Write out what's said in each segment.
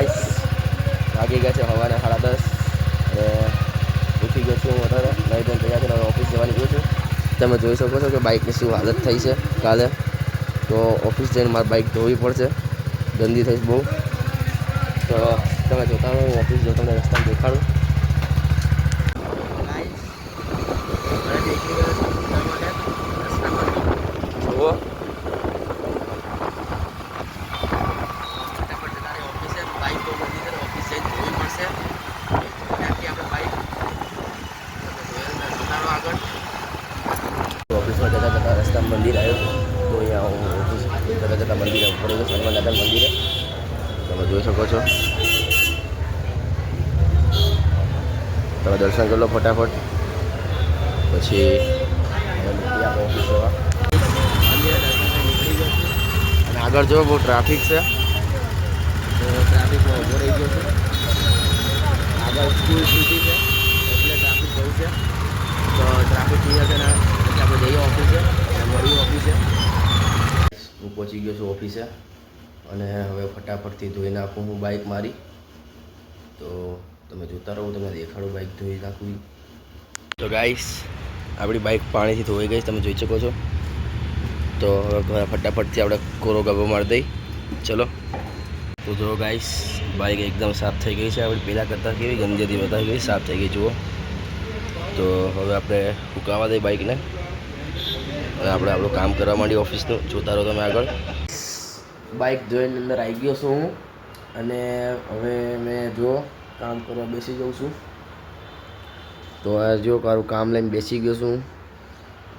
Guys વાગી ગયા છે સવારે 10:30 અને ઉઠી ગયો છું હું અત્યારે લઈ જઈને તૈયાર થઈને ઓફિસ જવાની ગયો છું. તમે જોઈ શકો છો કે બાઇકની શું હાલત થઈ છે કાલે. તો ઓફિસ જઈને મારી બાઇક ધોવી પડશે, ગંદી થઈશ બહુ. તો તમે જોતા રહો, હું ઓફિસ જો તમને રસ્તામાં દેખાડું. જુઓ ઓફિસમાં જતા રસ્તામાં મંદિર આવ્યો તો અહીંયા હું ઓફિસ જતા મંદિરે ઉપર ગયો, હનુમાન દાદા મંદિરે. તમે જોઈ શકો છો. તમે દર્શન કરી લો ફટાફટ, પછી ઓફિસ જવા. અને આગળ જો બહુ ટ્રાફિક છે, તો ટ્રાફિકમાં ઊભો રહી ગયો છે. આગળ સ્કૂલ સિટી છે એટલે ટ્રાફિક બહુ છે. તો ટ્રાફિક ક્લિયર છે ને એટલે આપણે જઈએ ઓફિસે અને મળીએ ઓફિસે. હું પહોંચી ગયો છું ઓફિસે અને હવે ફટાફટથી ધોઈ નાખું હું બાઇક મારી. તો તમે જોતા રહો, તમને દેખાડું બાઇક ધોઈ નાખું. તો ગાઈસ આપણી બાઇક પાણીથી ધોઈ ગઈ, તમે જોઈ શકો છો. તો હવે ફટાફટથી આપણે કોરો ગબ્બો મારી દઈ. ચલો તો જો ગાઈસ બાઇક એકદમ સાફ થઈ ગઈ છે આપણી. પહેલાં કરતાં કેવી ગંદી હતી વધારી ગઈ, સાફ થઈ ગઈ જુઓ. તો હવે આપણે ઉકાવા દઈએ બાઇકને અને આપણે આપણું કામ કરવા માંડીએ ઓફિસનું. જોતા રહો તમે આગળ. બાઇક જોઈને અંદર આવી ગયો છું હું અને હવે મેં જો કામ કરવા બેસી જાઉં છું. તો આ જો મારું કામ લઈને બેસી ગયો છું.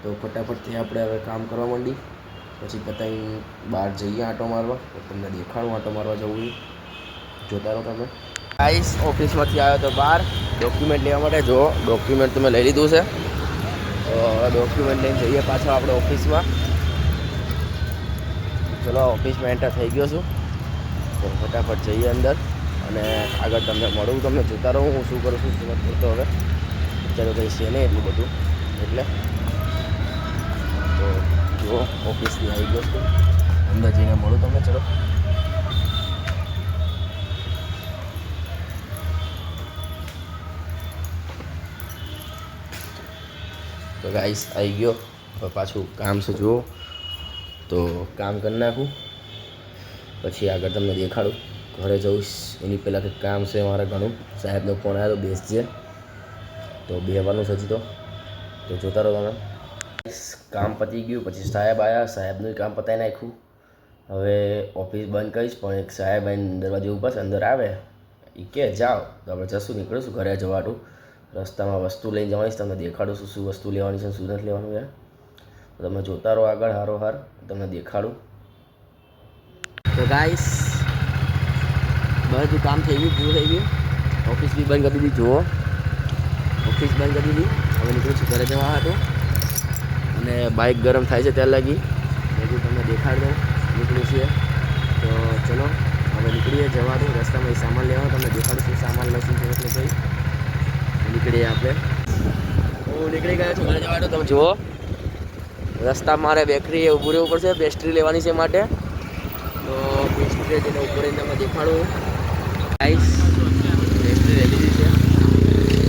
તો ફટાફટથી આપણે હવે કામ કરવા માંડી, પછી પતાવી બહાર જઈએ આંટો મારવા. તો તમને દેખાડું આંટો મારવા જવું. જોતા રહો તમે. ગાઈસ ઓફિસમાંથી આવ્યો તો બહાર ડોક્યુમેન્ટ લેવા માટે. જો ડોક્યુમેન્ટ તમે લઈ લીધું છે, તો હવે ડોક્યુમેન્ટ લઈને જઈએ પાછા આપણે ઓફિસમાં. ચલો ઓફિસમાં એન્ટર થઈ ગયો છું. તો ફટાફટ જઈએ અંદર અને આગળ તમને મળું. તમને જોતા રહું હું શું કરું છું, શું નથી કરતો. હવે અત્યારે કંઈ છે નહીં એટલું બધું એટલે. તો જુઓ ઓફિસથી આવી ગયો છું, અંદર જઈને મળું તમને. ચલો તો ગાઈસ આવી ગયો. હવે પાછું કામ છે જુઓ, તો કામ કરી નાખું પછી આગળ તમને દેખાડું. ઘરે જઈશ એની પહેલાં કંઈક કામ છે મારે ઘણું. સાહેબનો ફોન આવ્યો તો બેસજે, તો બેહવાનું છે હજી. તો જોતા રહો તમે. કામ પતી ગયું, પછી સાહેબ આવ્યા, સાહેબનું કામ પતાવી નાખ્યું. હવે ઓફિસ બંધ કરીશ, પણ એક સાહેબ આવીને દરવાજે ઊભા છે. અંદર આવે એ કે જાઓ, તો આપણે જશું, નીકળીશું ઘરે જવાનું. રસ્તામાં વસ્તુ લઈને જવાની, તમને દેખાડું શું શું વસ્તુ લેવાની છે, શું નથી લેવાનું યાર. તો તમે જોતા રહો આગળ, હારોહાર તમને દેખાડું. તો ગાઈસ બધું કામ થઈ ગયું, પૂરું થઈ ગયું. ઓફિસ બી બંધ કરી દીધી. જુઓ ઓફિસ બંધ કરી દીધી. હવે નીકળું છું ઘરે જવા હતું અને બાઇક ગરમ થાય છે ત્યાં લાગી બધું તમને દેખાડ દઉં. નીકળ્યું છીએ તો ચલો હવે નીકળીએ જવા દો. રસ્તામાં એ સામાન લેવાનો તમને દેખાડું શું સામાન લઈશું છે એટલે ભાઈ. નીકળીએ આપણે. હું નીકળી ગયો છું ઘરે જવાનું. તમે જુઓ રસ્તા મારે બેકરી ઊભું રહેવું પડશે, પેસ્ટ્રી લેવાની છે માટે. તો પેસ્ટ્રી જઈને ઉપર રહીને તમને દેખાડું. ગાઈસ પેસ્ટ્રી લઈ લીધી છે,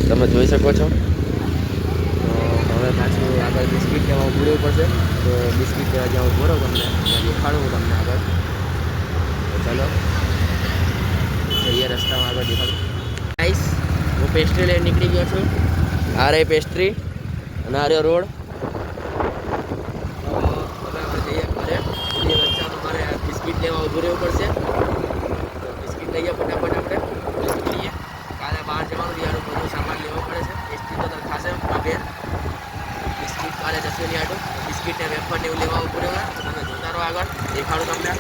તમે જોઈ શકો છો. તો હવે પાછું આગળ બિસ્કિટ લેવા ઊભું રહેવું પડશે. તો બિસ્કિટ લેવા જ્યાં ઊભો રહો તમને દેખાડું હું તમને આગળ. તો ચાલો જઈએ રસ્તામાં આગળ દેખાડું. ગાઈસ હું પેસ્ટ્રી લઈને નીકળી ગયો છું. આ રહી પેસ્ટ્રી અને આ રહ્યો રોડ. તો હવે આપણે જઈએ ઘરે. એ વચ્ચે મારે બિસ્કિટ લેવા ઊભું રહેવું પડશે. તો બિસ્કિટ લઈએ ફટાફટ આપણે નીકળીએ. કાલે બહાર જવાનું યાર, બધું સામાન લેવો પડે છે. પેસ્ટ્રી તો ખાશે બેન. બિસ્કિટ કાલે જશે નહીં આટું. બિસ્કિટને વેફર ને એવું લેવા ઊભું રહેવા. તો તમે જોતા રહો આગળ, દેખાડું તમને.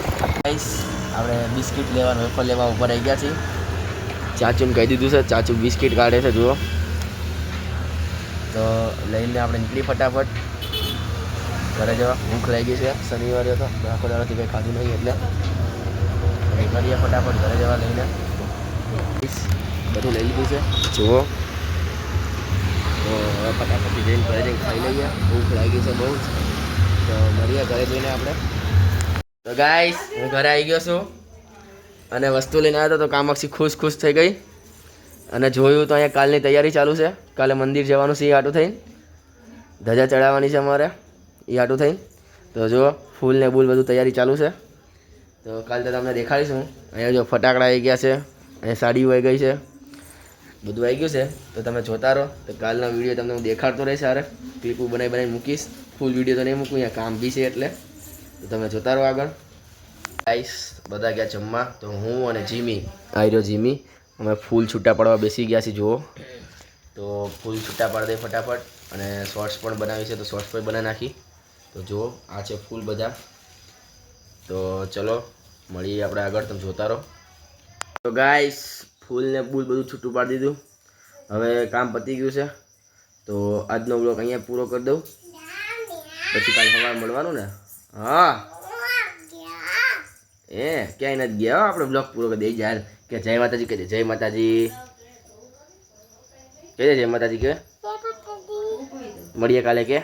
ગાઈસ આપણે બિસ્કિટ લેવા વેફર લેવા ઊભા રહી ગયા છીએ. ચાચુને કહી દીધું છે, ચાચુ બિસ્કિટ કાઢે છે જુઓ. તો લઈને આપણે નીકળી ફટાફટ ઘરે જવા. ભૂખ લાગી છે, શનિવારે હતો, આખો દાડાથી કંઈ ખાધું નહીં એટલે નીકળીએ ફટાફટ ઘરે જવા લઈને. બધું લઈ લીધું છે જુઓ. તો હવે ફટાફટથી જઈને ઘરે જઈને ખાઈ લઈએ. ભૂખ લાગી છે બહુ જ. તો મળીએ ઘરે જઈને આપણે. તો ગાઈસ હું ઘરે આવી ગયો છું અને વસ્તુ લઈને આવ્યો તો કામાક્ષી ખુશ થઈ ગઈ અને જોયું તો અહીંયા કાલની તૈયારી ચાલુ છે. કાલે મંદિર જવાનું છે એ આટું થઈને, ધજા ચડાવવાની છે અમારે એ આટું થઈને. તો જો ફૂલ ને બૂલ બધું તૈયારી ચાલુ છે. તો કાલે તો તમને દેખાડીશ હું. અહીંયા જો ફટાકડા આવી ગયા છે, અહીંયા સાડીઓ આવી ગઈ છે, બધું આવી ગયું છે. તો તમે જોતા રહો. તો કાલનો વિડીયો તમને હું દેખાડતો રહીશ. સારે ક્લિપો બનાવી મૂકીશ. ફૂલ વિડીયો તો નહીં મૂકું, અહીંયા કામ બી છે એટલે. તો તમે જોતા રહો આગળ. ગાઈસ બધા ગયા જમવા. તો હું અને જીમી, આવી રહ્યો જીમી, અમે ફૂલ છૂટા પાડવા બેસી ગયા છીએ. જુઓ તો ફૂલ છૂટા પાડી દે ફટાફટ. અને શોર્ટ્સ પણ બનાવી છે તો શોર્ટ્સ પણ બનાવી નાખી. તો જુઓ આ છે ફૂલ બધા. તો ચલો મળીએ આપણે આગળ, તમે જોતા રહો. તો ગાઈસ ફૂલ ને બૂલ બધું છૂટું પાડી દીધું. હવે કામ પતી ગયું છે. તો આજનો બ્લોગ અહીંયા પૂરો કરી દઉં, પછી કાલે સવારે મળવાનું ને. હા ક્યાંય નથી ગયા આપણે. બ્લોગ પૂરો કરી દઈએ યાર. કે જય માતાજી કહે, જય માતાજી કહે, જય માતાજી કે. મળીએ કાલે કે.